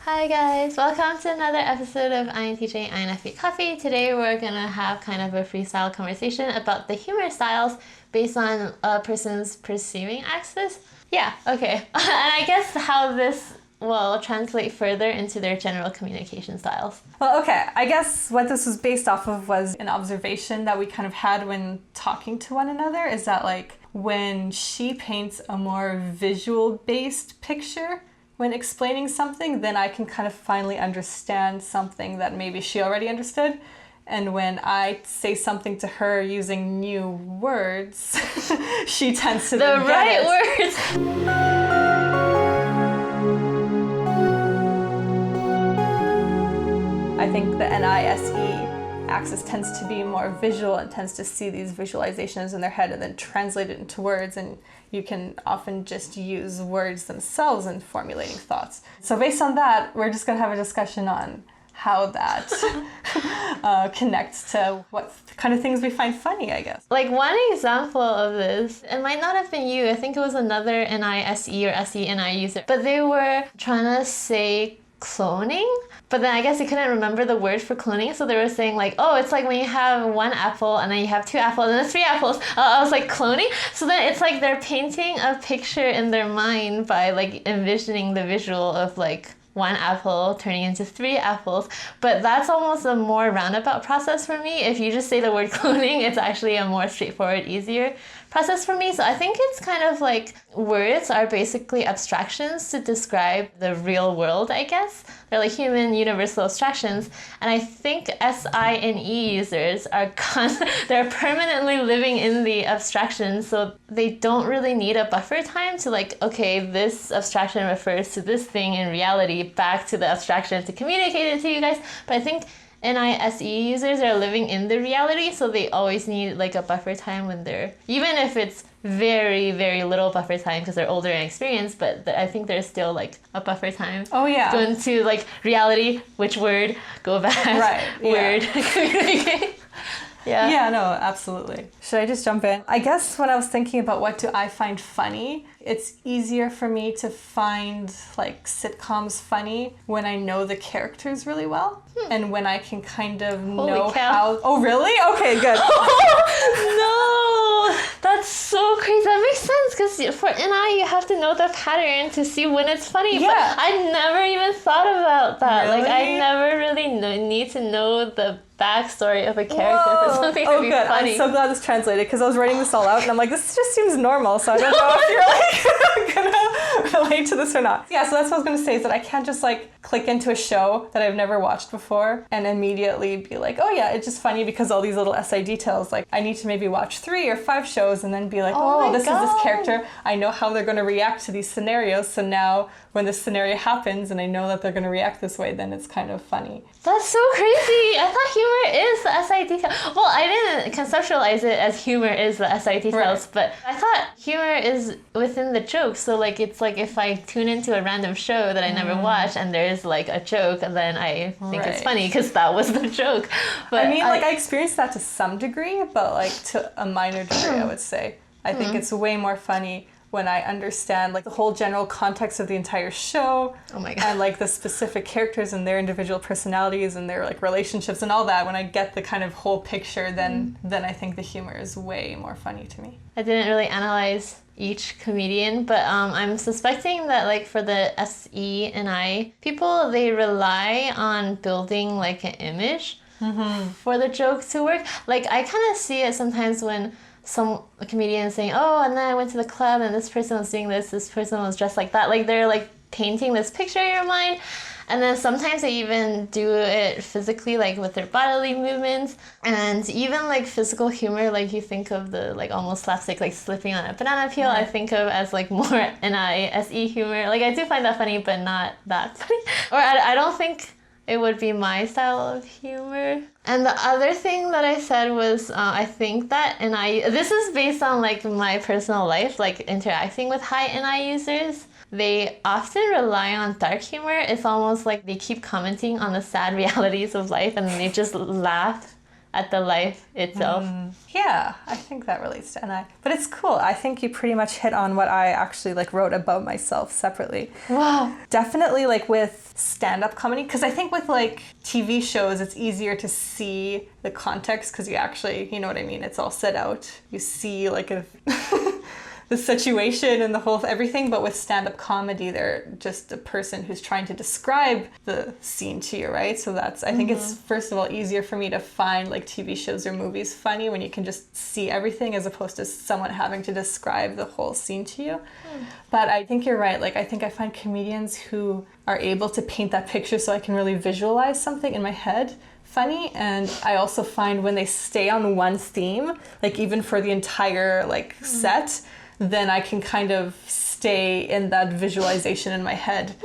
Hi guys, welcome to another episode of INTJ and INFP Coffee. Today we're gonna have kind of a freestyle conversation about the humor styles based on a person's perceiving axis. Yeah, okay. And I guess how this will translate further into their general communication styles. Well, okay, I guess what this was based off of was an observation that we kind of had when talking to one another, is that like when she paints a more visual-based picture when explaining something, then I can kind of finally understand something that maybe she already understood. And when I say something to her using new words, she tends to The right words! I think the NISE axis tends to be more visual and tends to see these visualizations in their head and then translate it into words, and you can often just use words themselves in formulating thoughts. So based on that, we're just going to have a discussion on how that connects to what kind of things we find funny, I guess. Like one example of this, it might not have been you, I think it was another NISE or SENI user, but they were trying to say cloning, but then I guess they couldn't remember the word for cloning, so they were saying like, oh, it's like when you have one apple and then you have two apples and then three apples. I was like, cloning? So then it's like they're painting a picture in their mind by like envisioning the visual of like one apple turning into three apples, but that's almost a more roundabout process for me. If you just say the word cloning, it's actually a more straightforward, easier process for me. So I think it's kind of like words are basically abstractions to describe the real world, I guess. They're like human universal abstractions. And I think SINE users are they're permanently living in the abstraction, so they don't really need a buffer time to like, okay, this abstraction refers to this thing in reality, back to the abstraction to communicate it to you guys. But I think NISE users are living in the reality, so they always need like a buffer time when they're, even if it's very, very little buffer time because they're older and experienced, but I think there's still like a buffer time. Oh yeah. Go into like reality, which word, go back, right, word, communicate. Yeah. Yeah, no, absolutely. Should I just jump in? I guess when I was thinking about what do I find funny, it's easier for me to find like sitcoms funny when I know the characters really well and when I can kind of know how... Oh, really? Okay, good. No, that's so crazy. That makes sense because for NI you have to know the pattern to see when it's funny. Yeah. But I never even thought about that. Really? Like I never really need to know the backstory of a character for something to be good. funny. I'm so glad this translated because I was writing this all out and I'm like, this just seems normal, so I don't know if you're like gonna relate to this or not. Yeah, so that's what I was gonna say, is that I can't just like click into a show that I've never watched before and immediately be like, oh yeah, it's just funny because all these little SI details. Like I need to maybe watch 3 or 5 shows and then be like, oh, this is this character. I know how they're gonna react to these scenarios, so now when this scenario happens and I know that they're gonna react this way, then it's kind of funny. That's so crazy. I thought humor is the SI detail. Well, I didn't conceptualize it as humor is the SI details, right. But I thought humor is within the joke. So like it's like if I tune into a random show that I never watched and there's like a joke, and then I think it's funny because that was the joke. But I mean, like I experienced that to some degree, but like to a minor degree, I would say. I think it's way more funny when I understand like the whole general context of the entire show. Oh my God. And like the specific characters and their individual personalities and their like relationships and all that. When I get the kind of whole picture, then I think the humor is way more funny to me. I didn't really analyze each comedian, but I'm suspecting that like for the SE and I people, they rely on building like an image for the joke to work. Like I kind of see it sometimes when some comedian saying, oh, and then I went to the club and this person was doing this person was dressed like that. Like they're like painting this picture in your mind. And then sometimes they even do it physically, like with their bodily movements. And even like physical humor, like you think of the like almost slapstick, like slipping on a banana peel, I think of as like more NISE humor. Like I do find that funny, but not that funny. Or I don't think it would be my style of humor. And the other thing that I said was, I think that this is based on like my personal life, like interacting with high NI users. They often rely on dark humor. It's almost like they keep commenting on the sad realities of life and they just laugh at the life itself. Yeah, I think that relates to NI. But it's cool. I think you pretty much hit on what I actually like wrote about myself separately. Wow. Definitely like with stand-up comedy, because I think with like TV shows, it's easier to see the context because you actually, you know what I mean? It's all set out. You see like the situation and the whole everything, but with stand-up comedy, they're just a person who's trying to describe the scene to you, right? So that's, I think it's first of all easier for me to find like TV shows or movies funny when you can just see everything as opposed to someone having to describe the whole scene to you. But I think you're right. Like I think I find comedians who are able to paint that picture so I can really visualize something in my head funny. And I also find when they stay on one theme, like even for the entire like set, then I can kind of stay in that visualization in my head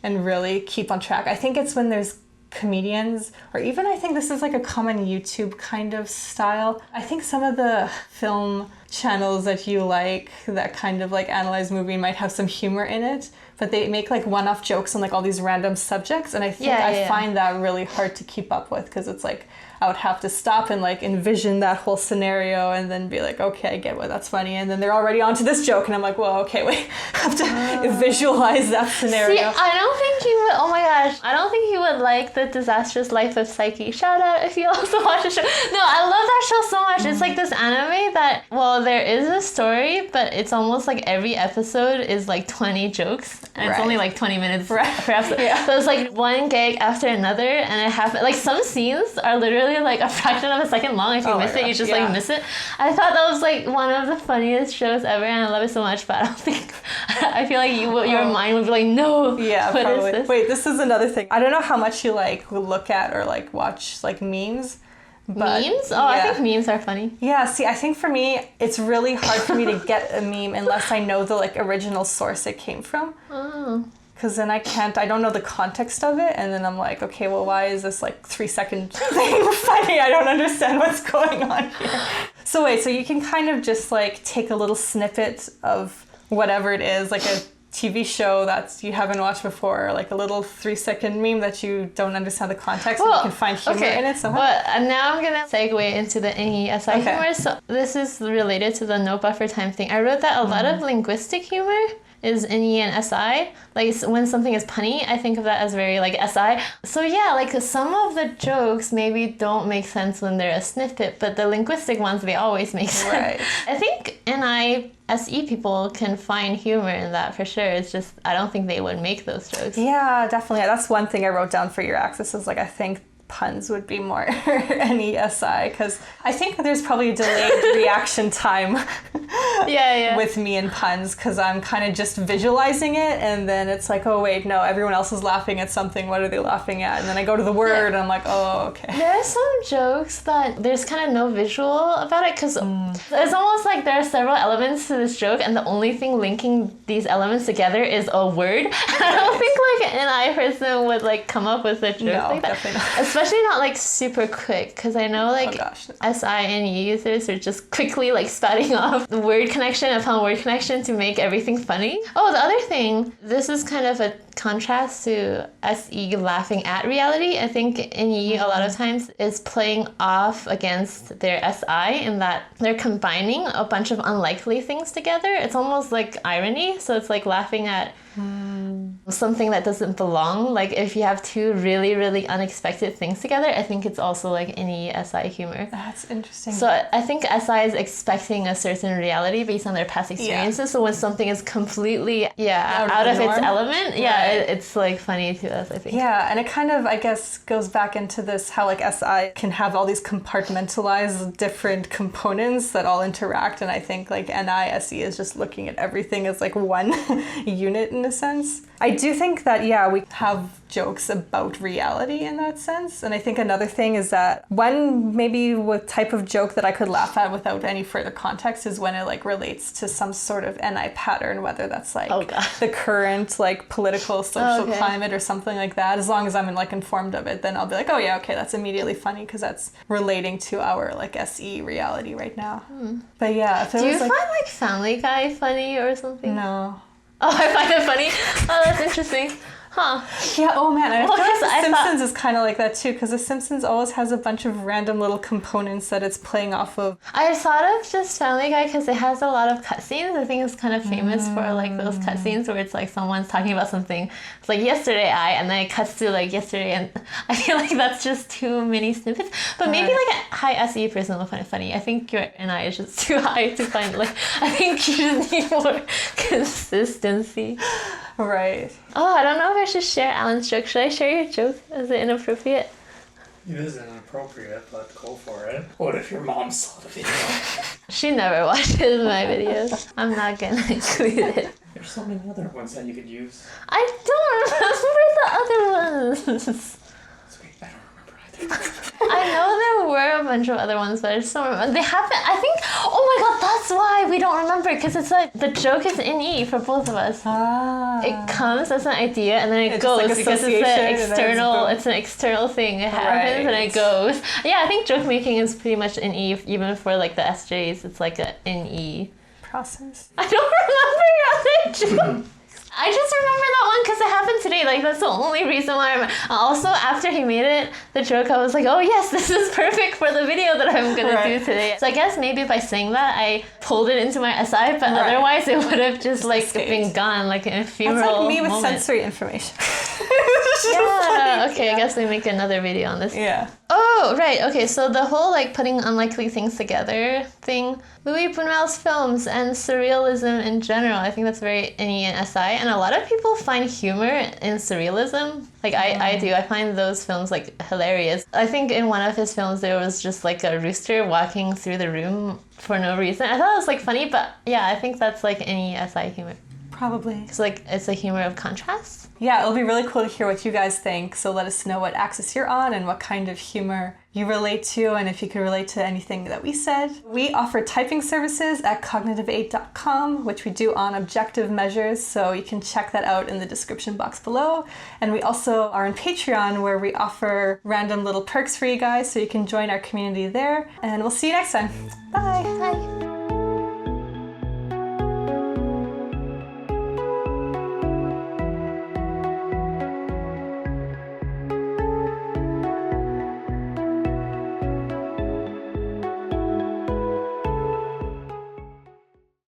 and really keep on track. I think it's when there's comedians, or even I think this is like a common YouTube kind of style. I think some of the film channels that you like that kind of like analyze movie might have some humor in it, but they make like one-off jokes on like all these random subjects, and I think I find that really hard to keep up with because it's like I would have to stop and like envision that whole scenario and then be like, okay, I get why that's funny. And then they're already onto this joke and I'm like, well, okay, wait, I have to visualize that scenario. See, I don't think he would, oh my gosh, I don't think he would like The Disastrous Life of Psyche. Shout out if you also watch the show. No, I love that show so much. It's like this anime that, well, there is a story, but it's almost like every episode is like 20 jokes. And it's only like 20 minutes per episode. So it's like one gag after another, and it happens, like some scenes are literally like a fraction of a second long. If you miss it, you just like miss it. I thought that was like one of the funniest shows ever, and I love it so much, but I don't think, I feel like your mind would be like, no, what probably. is this? Wait, this is another thing. I don't know how much you like look at or like watch like memes. But, memes? Oh, I think memes are funny. Yeah, see, I think for me, it's really hard for me to get a meme unless I know the like original source it came from. Oh. Because then I don't know the context of it, and then I'm like, okay, well, why is this like 3-second thing funny? I don't understand what's going on here. So wait, so you can kind of just like take a little snippet of whatever it is, like a TV show that you haven't watched before, or like a little 3-second meme that you don't understand the context, and you can find humor in it somehow. But now I'm gonna segue into the NESI humor. So this is related to the no buffer time thing. I wrote that a lot of linguistic humor is NE and SI. Like when something is punny, I think of that as very like SI. So yeah, like some of the jokes maybe don't make sense when they're a snippet, but the linguistic ones, they always make sense. Right. I think NI-SE people can find humor in that for sure. It's just, I don't think they would make those jokes. Yeah, definitely. That's one thing I wrote down for your axis is like, I think puns would be more NESI, because I think there's probably a delayed reaction time with me and puns, because I'm kind of just visualizing it, and then it's like, oh wait, no, everyone else is laughing at something, what are they laughing at? And then I go to the word and I'm like, oh, okay. There are some jokes that there's kind of no visual about it, because it's almost like there are several elements to this joke, and the only thing linking these elements together is a word. I don't think like an I person would like come up with a joke like that. Definitely not. Especially not like super quick, because I know like SI and E users are just quickly like spouting off word connection upon word connection to make everything funny. Oh, the other thing, this is kind of a contrast to SE laughing at reality. I think NE a lot of times is playing off against their SI in that they're combining a bunch of unlikely things together. It's almost like irony, so it's like laughing at something that doesn't belong. Like if you have two really, really unexpected things together, I think it's also like NE-SI humor. That's interesting. So I think SI is expecting a certain reality based on their past experiences. Yeah. So when something is completely out of its element, it's like funny to us, I think. Yeah, and it kind of, I guess, goes back into this how like SI can have all these compartmentalized different components that all interact, and I think like NI-SE is just looking at everything as like one unit in a sense. I do think that, we have jokes about reality in that sense. And I think another thing is that one maybe type of joke that I could laugh at without any further context is when it like relates to some sort of NI pattern, whether that's like the current like political social climate or something like that. As long as I'm like informed of it, then I'll be like, oh yeah, okay, that's immediately funny because that's relating to our like SE reality right now. But yeah, if do you find like Family Guy funny or something? No. Oh, I find it funny. Oh, that's interesting. Huh. Yeah, oh man, I feel like because The I Simpsons is kind of like that too, because The Simpsons always has a bunch of random little components that it's playing off of. I thought of just Family Guy because it has a lot of cutscenes. I think it's kind of famous for like those cutscenes where it's like someone's talking about something. It's like yesterday and then it cuts to like yesterday, and I feel like that's just too many snippets. But maybe like a high SE person will find it funny. I think your NI is just too high to find. Like I think you just need more consistency. Right. Oh, I don't know if I should share Alan's joke. Should I share your joke? Is it inappropriate? It is inappropriate, but go for it. What if your mom saw the video? She never watches my videos. I'm not gonna include it. There's so many other ones that you could use. I don't remember the other ones. Sweet, I don't remember either. I know there were a bunch of other ones, but I just don't remember. They happen. I think. Oh my god, that's why we don't remember, because it's like the joke is in E for both of us. It comes as an idea and then it It's goes like because it's association, an and then external. it's It's an external thing. It happens and it goes. Yeah, I think joke making is pretty much in E, even for like the SJs. It's like a in E process. I don't remember your other joke. I just remember that one because it happened today. Like, that's the only reason why I remember. Also, after he made it, the joke, I was like, oh yes, this is perfect for the video that I'm going to do today. So I guess maybe by saying that, I pulled it into my SI, but otherwise it would have just like been gone, like an ephemeral That's like me with moment. sensory information. Yeah, okay, I guess we make another video on this. Yeah. Oh, right, okay, so the whole like putting unlikely things together thing, Louis Buñuel's films and surrealism in general, I think that's very NE and SI, and a lot of people find humor in surrealism. Like I do, I find those films like hilarious. I think in one of his films there was just like a rooster walking through the room for no reason. I thought it was like funny, but yeah, I think that's like NE SI humor. Probably. It's like, it's a humor of contrast. Yeah, it'll be really cool to hear what you guys think. So let us know what axis you're on and what kind of humor you relate to, and if you could relate to anything that we said. We offer typing services at cognitiveaid.com, which we do on objective measures, so you can check that out in the description box below. And we also are on Patreon, where we offer random little perks for you guys, so you can join our community there. And we'll see you next time. Bye!